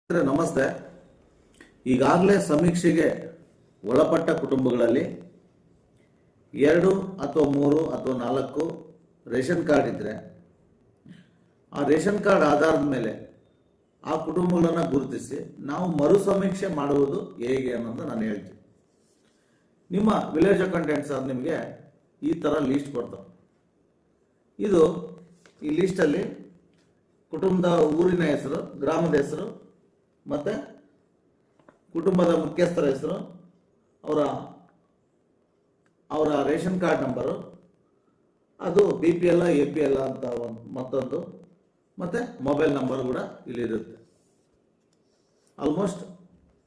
ನಮಸ್ತೆ. ಈಗಾಗಲೇ ಸಮೀಕ್ಷೆಗೆ ಒಳಪಟ್ಟ ಕುಟುಂಬಗಳಲ್ಲಿ 2 ಅಥವಾ 3 ಅಥವಾ 4 ರೇಷನ್ ಕಾರ್ಡ್ ಇದ್ದರೆ ಆ ರೇಷನ್ ಕಾರ್ಡ್ ಆಧಾರದ ಮೇಲೆ ಆ ಕುಟುಂಬಗಳನ್ನು ಗುರುತಿಸಿ ನಾವು ಮರು ಸಮೀಕ್ಷೆ ಮಾಡುವುದು ಹೇಗೆ ಅನ್ನೋದು ನಾನು ಹೇಳ್ತೀನಿ. ನಿಮ್ಮ ವಿಲೇಜ್ ಅಕೌಂಟೆಂಟ್ ಸರ್ ನಿಮಗೆ ಈ ಥರ ಲೀಸ್ಟ್ ಕೊಡ್ತಾರೆ. ಇದು ಈ ಲೀಸ್ಟಲ್ಲಿ ಕುಟುಂಬದ ಊರಿನ ಹೆಸರು, ಗ್ರಾಮದ ಹೆಸರು ಮತ್ತು ಕುಟುಂಬದ ಮುಖ್ಯಸ್ಥರ ಹೆಸರು, ಅವರ ರೇಷನ್ ಕಾರ್ಡ್ ನಂಬರು, ಅದು BPL APL ಅಂತ ಮತ್ತೊಂದು, ಮತ್ತು ಮೊಬೈಲ್ ನಂಬರ್ ಕೂಡ ಇಲ್ಲಿರುತ್ತೆ. ಆಲ್ಮೋಸ್ಟ್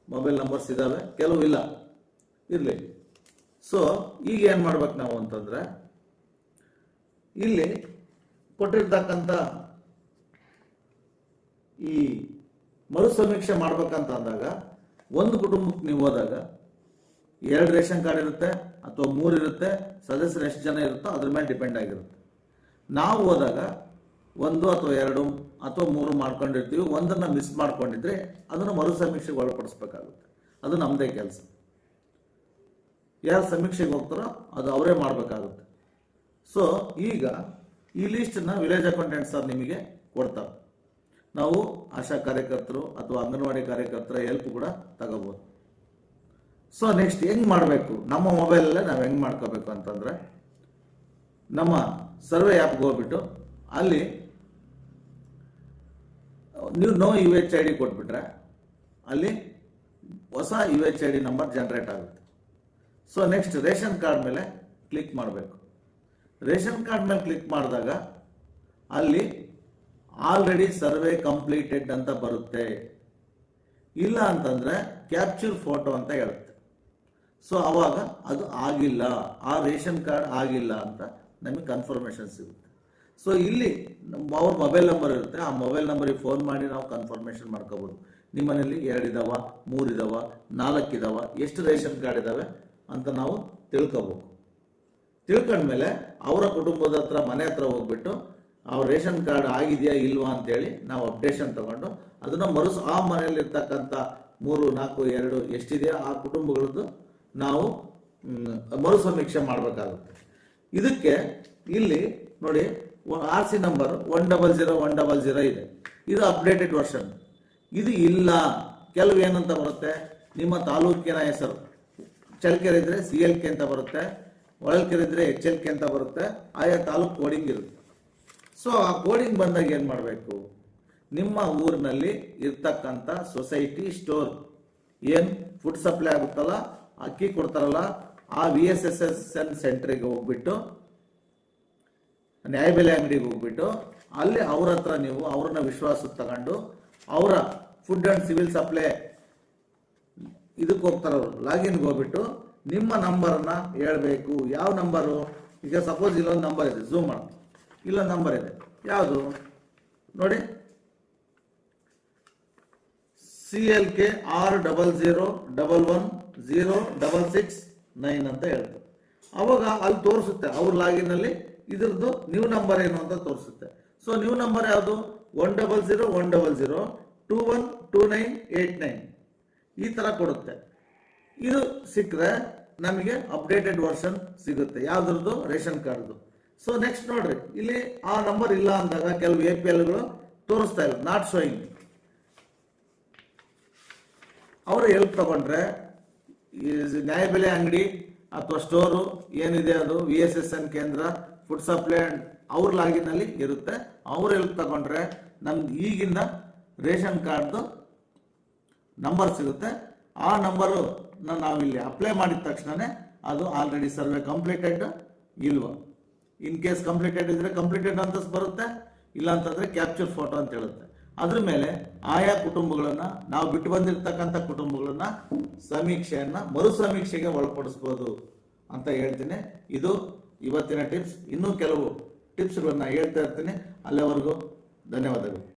ಮೊಬೈಲ್ ನಂಬರ್ಸ್ ಇದ್ದಾವೆ, ಕೆಲವು ಇಲ್ಲ, ಇರಲಿ. ಸೊ ಈಗ ಏನು ಮಾಡ್ಬೇಕು ನಾವು ಅಂತಂದರೆ, ಇಲ್ಲಿ ಕೊಟ್ಟಿರ್ತಕ್ಕಂಥ ಈ ಮರು ಸಮೀಕ್ಷೆ ಮಾಡ್ಬೇಕಂತ ಅಂದಾಗ ಒಂದು ಕುಟುಂಬಕ್ಕೆ ನೀವು ಹೋದಾಗ 2 ರೇಷನ್ ಕಾರ್ಡ್ ಇರುತ್ತೆ ಅಥವಾ 3 ಇರುತ್ತೆ, ಸದಸ್ಯರು ಎಷ್ಟು ಜನ ಇರುತ್ತೋ ಅದ್ರ ಮೇಲೆ ಡಿಪೆಂಡ್ ಆಗಿರುತ್ತೆ. ನಾವು ಹೋದಾಗ 1 ಅಥವಾ 2 ಅಥವಾ 3 ಮಾಡ್ಕೊಂಡಿರ್ತೀವಿ, ಒಂದನ್ನು ಮಿಸ್ ಮಾಡ್ಕೊಂಡಿದ್ರೆ ಅದನ್ನು ಮರು ಸಮೀಕ್ಷೆಗೆ ಒಳಪಡಿಸ್ಬೇಕಾಗುತ್ತೆ. ಅದು ನಮ್ಮದೇ ಕೆಲಸ. ಯಾರು ಸಮೀಕ್ಷೆಗೆ ಹೋಗ್ತಾರೋ ಅದು ಅವರೇ ಮಾಡಬೇಕಾಗುತ್ತೆ. ಸೊ ಈಗ ಈ ಲೀಸ್ಟನ್ನು ವಿಲೇಜ್ ಅಕೌಂಟೆಂಟ್ ಸರ್ ನಿಮಗೆ ಕೊಡ್ತಾರೆ. ನಾವು ಆಶಾ ಕಾರ್ಯಕರ್ತರು ಅಥವಾ ಅಂಗನವಾಡಿ ಕಾರ್ಯಕರ್ತರ ಹೆಲ್ಪ್ ಕೂಡ ತಗೋಬೋದು. ಸೊ ನೆಕ್ಸ್ಟ್ ಹೆಂಗೆ ಮಾಡಬೇಕು, ನಮ್ಮ ಮೊಬೈಲಲ್ಲೇ ನಾವು ಹೆಂಗೆ ಮಾಡ್ಕೋಬೇಕು ಅಂತಂದರೆ, ನಮ್ಮ ಸರ್ವೆ ಆ್ಯಪ್ಗೆ ಹೋಗ್ಬಿಟ್ಟು ಅಲ್ಲಿ ನೀವು ನೋ UHID ಕೊಟ್ಬಿಟ್ರೆ ಅಲ್ಲಿ ಹೊಸ UHID ನಂಬರ್ ಜನರೇಟ್ ಆಗುತ್ತೆ. ಸೊ ನೆಕ್ಸ್ಟ್ ರೇಷನ್ ಕಾರ್ಡ್ ಮೇಲೆ ಕ್ಲಿಕ್ ಮಾಡಬೇಕು. ರೇಷನ್ ಕಾರ್ಡ್ ಮೇಲೆ ಕ್ಲಿಕ್ ಮಾಡಿದಾಗ ಅಲ್ಲಿ ಆಲ್ರೆಡಿ ಸರ್ವೆ ಕಂಪ್ಲೀಟೆಡ್ ಅಂತ ಬರುತ್ತೆ. ಇಲ್ಲ ಅಂತಂದರೆ ಕ್ಯಾಪ್ಚರ್ ಫೋಟೋ ಅಂತ ಹೇಳುತ್ತೆ. ಸೊ ಆವಾಗ ಅದು ಆಗಿಲ್ಲ, ಆ ರೇಷನ್ ಕಾರ್ಡ್ ಆಗಿಲ್ಲ ಅಂತ ನಮಗೆ ಕನ್ಫರ್ಮೇಷನ್ ಸಿಗುತ್ತೆ. ಸೊ ಇಲ್ಲಿ ಅವ್ರ ಮೊಬೈಲ್ ನಂಬರ್ ಇರುತ್ತೆ, ಆ ಮೊಬೈಲ್ ನಂಬರಿಗೆ ಫೋನ್ ಮಾಡಿ ನಾವು ಕನ್ಫರ್ಮೇಷನ್ ಮಾಡ್ಕೋಬೋದು. ನಿಮ್ಮ ಮನೇಲಿ 2 ಇದಾವ, 3 ಇದಾವ, 4 ಇದಾವ, ಎಷ್ಟು ರೇಷನ್ ಕಾರ್ಡ್ ಇದ್ದಾವೆ ಅಂತ ನಾವು ತಿಳ್ಕೋಬೇಕು. ತಿಳ್ಕೊಂಡ್ಮೇಲೆ ಅವರ ಕುಟುಂಬದ ಹತ್ರ, ಮನೆ ಹತ್ರ ಹೋಗ್ಬಿಟ್ಟು ಅವ್ರ ರೇಷನ್ ಕಾರ್ಡ್ ಆಗಿದೆಯಾ ಇಲ್ವಾ ಅಂತೇಳಿ ನಾವು ಅಪ್ಡೇಷನ್ ತಗೊಂಡು ಅದನ್ನು ಆ ಮನೆಯಲ್ಲಿರ್ತಕ್ಕಂಥ 3, 4, 2 ಎಷ್ಟಿದೆಯಾ ಆ ಕುಟುಂಬಗಳದ್ದು ನಾವು ಮರು ಸಮೀಕ್ಷೆ ಮಾಡಬೇಕಾಗುತ್ತೆ. ಇದಕ್ಕೆ ಇಲ್ಲಿ ನೋಡಿ RC ನಂಬರ್ 100 ಇದೆ. ಇದು ಅಪ್ಡೇಟೆಡ್ ವರ್ಷನ್. ಇದು ಇಲ್ಲ, ಕೆಲವು ಏನಂತ ಬರುತ್ತೆ, ನಿಮ್ಮ ತಾಲೂಕಿನ ಹೆಸರು ಚಳ್ಳಕೆರೆ ಇದ್ರೆ CLK ಅಂತ ಬರುತ್ತೆ, ಹೊಳಲ್ಕೆರೆ ಇದ್ರೆ HLK ಅಂತ ಬರುತ್ತೆ, ಆಯಾ ತಾಲೂಕು ಕೋಡಿಂಗ್ ಇರುತ್ತೆ. ಸೊ ಆ ಕೋಡಿಂಗ್ ಬಂದಾಗ ಏನು ಮಾಡಬೇಕು, ನಿಮ್ಮ ಊರಿನಲ್ಲಿ ಇರ್ತಕ್ಕಂಥ ಸೊಸೈಟಿ ಸ್ಟೋರ್ ಏನು ಫುಡ್ ಸಪ್ಲೈ ಆಗುತ್ತಲ್ಲ, ಅಕ್ಕಿ ಕೊಡ್ತಾರಲ್ಲ, ಆ VSSN ಸೆಂಟ್ರಿಗೆ ಹೋಗ್ಬಿಟ್ಟು, ನ್ಯಾಯಬೆಲೆ ಅಂಗಡಿಗೆ ಹೋಗ್ಬಿಟ್ಟು ಅಲ್ಲಿ ಅವ್ರ ಹತ್ರ ನೀವು ಅವ್ರನ್ನ ವಿಶ್ವಾಸಕ್ಕೆ ತಗೊಂಡು ಅವರ ಫುಡ್ ಆ್ಯಂಡ್ ಸಿವಿಲ್ ಸಪ್ಲೈ ಇದಕ್ಕೆ ಹೋಗ್ತಾರವ್ರು, ಲಾಗಿನ್ಗೆ ಹೋಗ್ಬಿಟ್ಟು ನಿಮ್ಮ ನಂಬರನ್ನು ಹೇಳ್ಬೇಕು. ಯಾವ ನಂಬರು, ಈಗ ಸಪೋಸ್ ಇಲ್ಲೊಂದು ನಂಬರ್ ಇದೆ, ಝೂಮ್ ಮಾಡಿ, ಇಲ್ಲೊಂದು ನಂಬರ್ ಇದೆ, ಯಾವುದು ನೋಡಿ, CLK 60011066 ಅಂತ ಹೇಳ್ತಾರೆ. ಅವಾಗ ಅಲ್ಲಿ ತೋರಿಸುತ್ತೆ ಅವ್ರ ಲಾಗಿನಲ್ಲಿ ಇದ್ರದ್ದು ನ್ಯೂ ನಂಬರ್ ಏನು ಅಂತ ತೋರಿಸುತ್ತೆ. ಸೊ ನ್ಯೂ ನಂಬರ್ ಯಾವುದು, 10010212989 ಈ ಥರ ಕೊಡುತ್ತೆ. ಇದು ಸಿಕ್ಕರೆ ನಮಗೆ ಅಪ್ಡೇಟೆಡ್ ವರ್ಷನ್ ಸಿಗುತ್ತೆ, ಯಾವುದ್ರದ್ದು, ರೇಷನ್ ಕಾರ್ಡ್ದು. ಸೊ ನೆಕ್ಸ್ಟ್ ನೋಡ್ರಿ, ಇಲ್ಲಿ ಆ ನಂಬರ್ ಇಲ್ಲ ಅಂದಾಗ ಕೆಲವು APLಗಳು ತೋರಿಸ್ತಾ ಇಲ್ಲ, ನಾಟ್ ಶೋಯಿಂಗ್. ಅವರು ಹೆಲ್ಪ್ ತಗೊಂಡ್ರೆ ಈ ನ್ಯಾಯಬೆಲೆ ಅಂಗಡಿ ಅಥವಾ ಸ್ಟೋರು ಏನಿದೆ ಅದು VSSN ಕೇಂದ್ರ ಫುಡ್ ಸಪ್ಲೈ ಅವ್ರ ಲಾಗಿನಲ್ಲಿ ಇರುತ್ತೆ. ಅವ್ರು ಹೆಲ್ಪ್ ತಗೊಂಡ್ರೆ ನಮ್ಗೆ ಈಗಿನ ರೇಷನ್ ಕಾರ್ಡ್ದು ನಂಬರ್ ಸಿಗುತ್ತೆ. ಆ ನಂಬರು ನಾವಿಲ್ಲಿ ಅಪ್ಲೈ ಮಾಡಿದ ತಕ್ಷಣವೇ ಅದು ಆಲ್ರೆಡಿ ಸರ್ವೆ ಕಂಪ್ಲೀಟೆಡ್ ಇಲ್ವ, ಇನ್ ಕೇಸ್ ಕಂಪ್ಲೀಟೆಡ್ ಇದ್ರೆ ಕಂಪ್ಲೀಟೆಡ್ ಅಂತ ಬರುತ್ತೆ, ಇಲ್ಲ ಅಂತಂದ್ರೆ ಕ್ಯಾಪ್ಚರ್ ಫೋಟೋ ಅಂತ ಹೇಳುತ್ತೆ. ಅದ್ರ ಮೇಲೆ ಆಯಾ ಕುಟುಂಬಗಳನ್ನ, ನಾವು ಬಿಟ್ಟು ಬಂದಿರತಕ್ಕಂಥ ಕುಟುಂಬಗಳನ್ನ ಮರು ಸಮೀಕ್ಷೆಗೆ ಒಳಪಡಿಸ್ಬೋದು ಅಂತ ಹೇಳ್ತೀನಿ. ಇದು ಇವತ್ತಿನ ಟಿಪ್ಸ್. ಇನ್ನೂ ಕೆಲವು ಟಿಪ್ಸ್ಗಳನ್ನ ಹೇಳ್ತಾ ಇರ್ತೀನಿ. ಅಲ್ಲಿವರೆಗೂ ಧನ್ಯವಾದಗಳು.